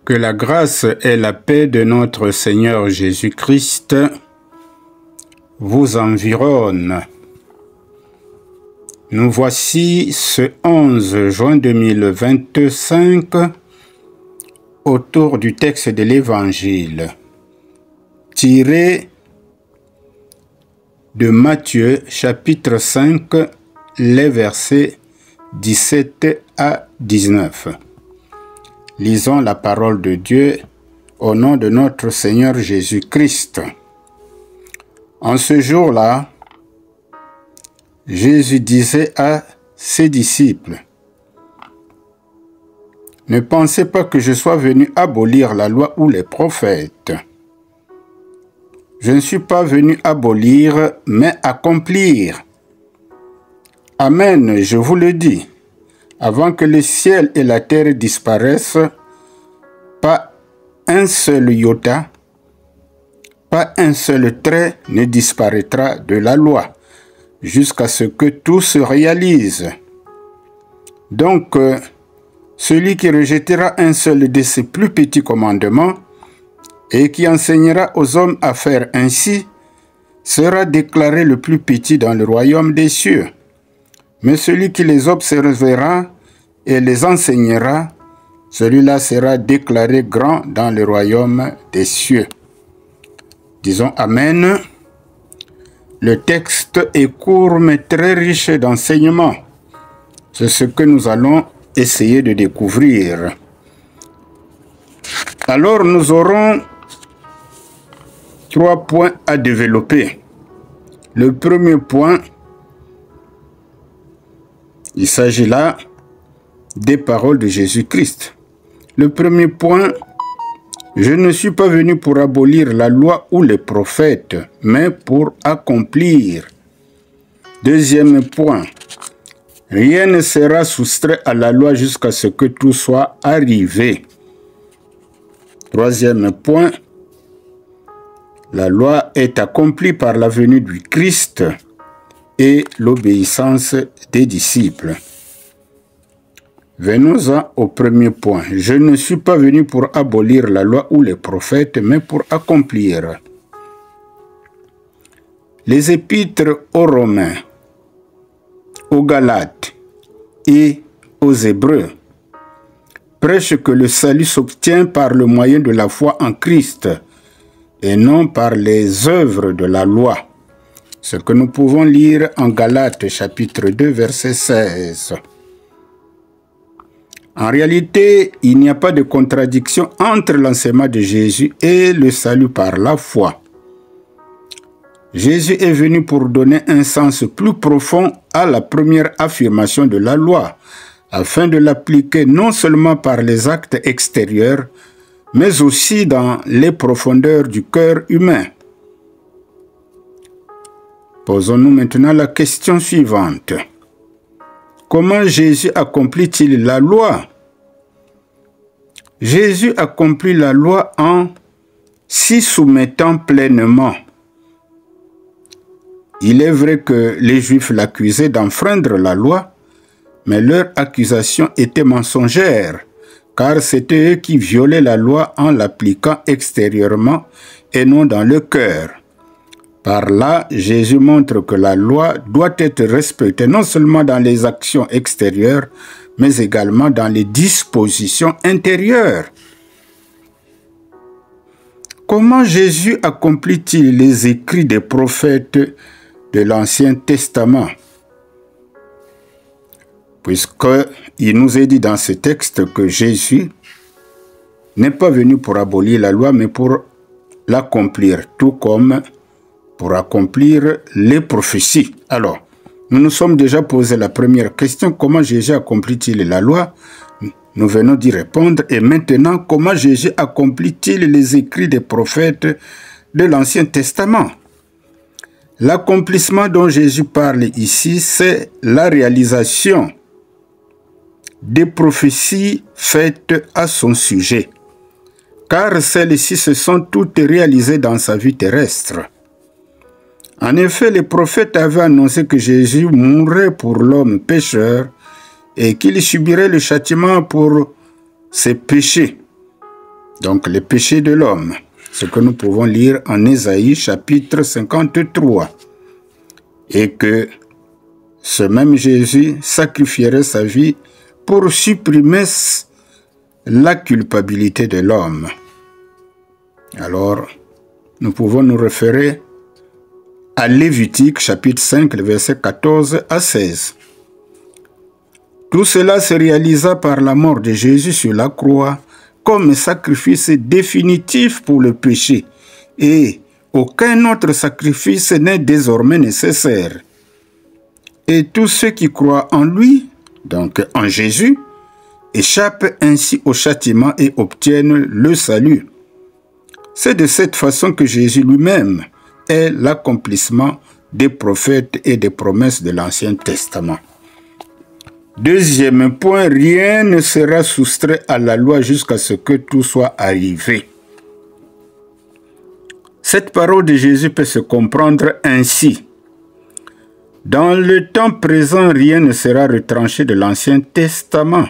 Que la grâce et la paix de notre Seigneur Jésus-Christ vous environnent. Nous voici ce 11 juin 2025 autour du texte de l'Évangile tiré de Matthieu chapitre 5, les versets 17 à 19. Lisons la parole de Dieu au nom de notre Seigneur Jésus-Christ. En ce jour-là, Jésus disait à ses disciples, « Ne pensez pas que je sois venu abolir la loi ou les prophètes. Je ne suis pas venu abolir, mais accomplir. Amen, je vous le dis. Avant que le ciel et la terre disparaissent, pas un seul iota, pas un seul trait ne disparaîtra de la loi, jusqu'à ce que tout se réalise. Donc, celui qui rejettera un seul de ces plus petits commandements et qui enseignera aux hommes à faire ainsi, sera déclaré le plus petit dans le royaume des cieux. Mais celui qui les observera et les enseignera, celui-là sera déclaré grand dans le royaume des cieux. » Disons Amen. Le texte est court mais très riche d'enseignements. C'est ce que nous allons essayer de découvrir. Alors nous aurons 3 points à développer. Le premier point, il s'agit là des paroles de Jésus-Christ. Le premier point, je ne suis pas venu pour abolir la loi ou les prophètes, mais pour accomplir. Deuxième point, rien ne sera soustrait à la loi jusqu'à ce que tout soit arrivé. Troisième point, la loi est accomplie par la venue du Christ et l'obéissance des disciples. Venons-en au premier point. Je ne suis pas venu pour abolir la loi ou les prophètes, mais pour accomplir. Les épîtres aux Romains, aux Galates et aux Hébreux prêchent que le salut s'obtient par le moyen de la foi en Christ et non par les œuvres de la loi. Ce que nous pouvons lire en Galates chapitre 2 verset 16. En réalité, il n'y a pas de contradiction entre l'enseignement de Jésus et le salut par la foi. Jésus est venu pour donner un sens plus profond à la première affirmation de la loi, afin de l'appliquer non seulement par les actes extérieurs, mais aussi dans les profondeurs du cœur humain. Posons-nous maintenant la question suivante. Comment Jésus accomplit-il la loi? Jésus accomplit la loi en s'y soumettant pleinement. Il est vrai que les Juifs l'accusaient d'enfreindre la loi, mais leur accusation était mensongère, car c'était eux qui violaient la loi en l'appliquant extérieurement et non dans le cœur. Par là, Jésus montre que la loi doit être respectée non seulement dans les actions extérieures, mais également dans les dispositions intérieures. Comment Jésus accomplit-il les écrits des prophètes de l'Ancien Testament? Puisqu'il nous est dit dans ce texte que Jésus n'est pas venu pour abolir la loi, mais pour l'accomplir, tout comme pour accomplir les prophéties. Alors, nous nous sommes déjà posé la première question, comment Jésus accomplit-il la loi? Nous venons d'y répondre. Et maintenant, comment Jésus accomplit-il les écrits des prophètes de l'Ancien Testament? L'accomplissement dont Jésus parle ici, c'est la réalisation des prophéties faites à son sujet, car celles-ci se sont toutes réalisées dans sa vie terrestre. En effet, les prophètes avaient annoncé que Jésus mourrait pour l'homme pécheur et qu'il subirait le châtiment pour ses péchés. Donc les péchés de l'homme, ce que nous pouvons lire en Ésaïe chapitre 53. Et que ce même Jésus sacrifierait sa vie pour supprimer la culpabilité de l'homme. Alors, nous pouvons nous référer à Lévitique chapitre 5, les versets 14 à 16. Tout cela se réalisa par la mort de Jésus sur la croix comme sacrifice définitif pour le péché, et aucun autre sacrifice n'est désormais nécessaire. Et tous ceux qui croient en lui, donc en Jésus, échappent ainsi au châtiment et obtiennent le salut. C'est de cette façon que Jésus lui-même est l'accomplissement des prophètes et des promesses de l'Ancien Testament. Deuxième point, rien ne sera soustrait à la loi jusqu'à ce que tout soit arrivé. Cette parole de Jésus peut se comprendre ainsi. Dans le temps présent, rien ne sera retranché de l'Ancien Testament,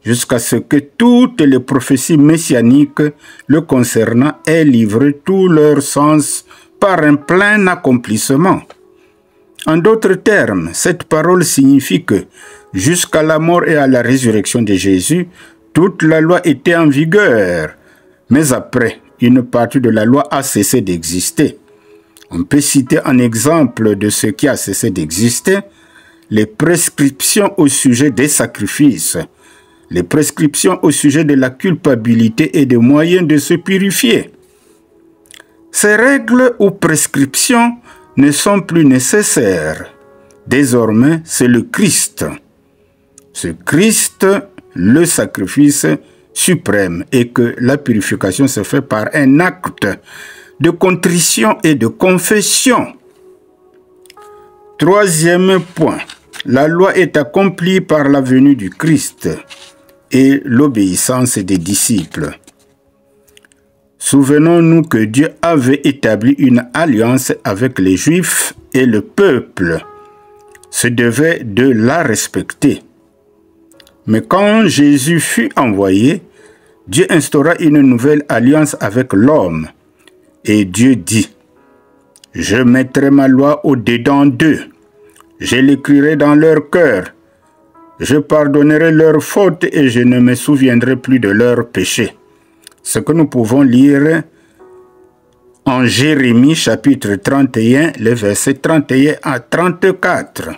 jusqu'à ce que toutes les prophéties messianiques le concernant aient livré tout leur sens par un plein accomplissement. En d'autres termes, cette parole signifie que, jusqu'à la mort et à la résurrection de Jésus, toute la loi était en vigueur. Mais après, une partie de la loi a cessé d'exister. On peut citer en exemple de ce qui a cessé d'exister les prescriptions au sujet des sacrifices, les prescriptions au sujet de la culpabilité et des moyens de se purifier. Ces règles ou prescriptions ne sont plus nécessaires. Désormais, c'est le Christ. Ce Christ, le sacrifice suprême, et que la purification se fait par un acte de contrition et de confession. Troisième point, la loi est accomplie par la venue du Christ et l'obéissance des disciples. Souvenons-nous que Dieu avait établi une alliance avec les Juifs et le peuple se devait de la respecter. Mais quand Jésus fut envoyé, Dieu instaura une nouvelle alliance avec l'homme. Et Dieu dit, « Je mettrai ma loi au-dedans d'eux, je l'écrirai dans leur cœur, je pardonnerai leurs fautes et je ne me souviendrai plus de leurs péchés. » Ce que nous pouvons lire en Jérémie chapitre 31, les versets 31 à 34.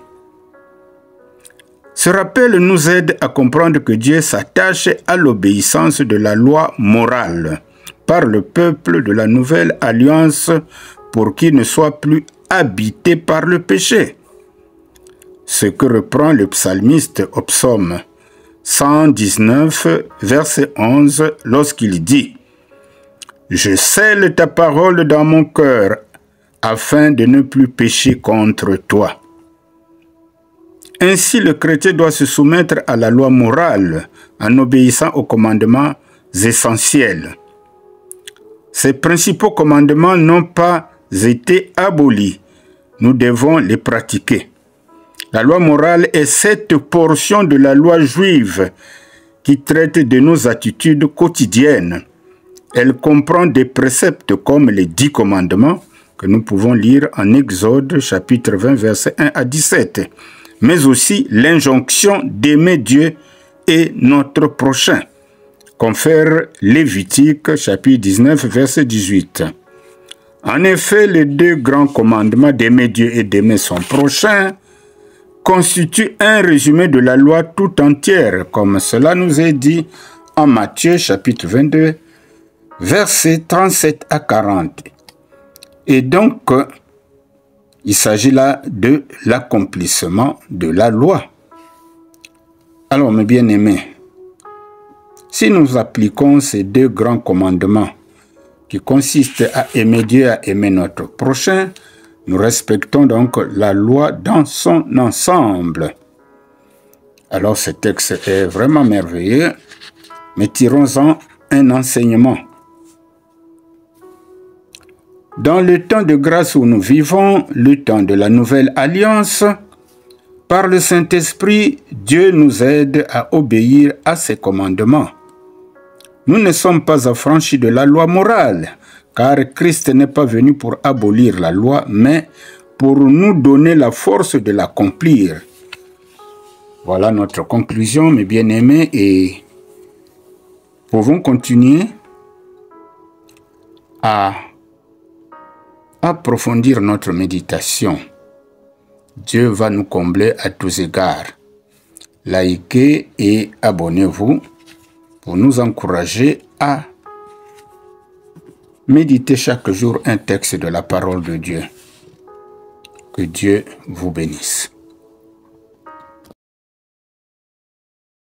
Ce rappel nous aide à comprendre que Dieu s'attache à l'obéissance de la loi morale par le peuple de la nouvelle alliance pour qu'il ne soit plus habité par le péché. Ce que reprend le psalmiste au psaume 119, verset 11, lorsqu'il dit « Je scelle ta parole dans mon cœur, afin de ne plus pécher contre toi. » Ainsi, le chrétien doit se soumettre à la loi morale en obéissant aux commandements essentiels. Ces principaux commandements n'ont pas été abolis. Nous devons les pratiquer. La loi morale est cette portion de la loi juive qui traite de nos attitudes quotidiennes. Elle comprend des préceptes comme les 10 commandements que nous pouvons lire en Exode chapitre 20 versets 1 à 17, mais aussi l'injonction d'aimer Dieu et notre prochain, confère Lévitique chapitre 19 verset 18. En effet, les 2 grands commandements d'aimer Dieu et d'aimer son prochain constitue un résumé de la loi tout entière, comme cela nous est dit en Matthieu chapitre 22, versets 37 à 40. Et donc, il s'agit là de l'accomplissement de la loi. Alors, mes bien-aimés, si nous appliquons ces 2 grands commandements qui consistent à aimer Dieu et à aimer notre prochain, nous respectons donc la loi dans son ensemble. Alors ce texte est vraiment merveilleux, mais tirons-en un enseignement. Dans le temps de grâce où nous vivons, le temps de la nouvelle alliance, par le Saint-Esprit, Dieu nous aide à obéir à ses commandements. Nous ne sommes pas affranchis de la loi morale, car Christ n'est pas venu pour abolir la loi, mais pour nous donner la force de l'accomplir. Voilà notre conclusion, mes bien-aimés, et pouvons continuer à approfondir notre méditation. Dieu va nous combler à tous égards. Likez et abonnez-vous pour nous encourager à méditer chaque jour un texte de la parole de Dieu. Que Dieu vous bénisse.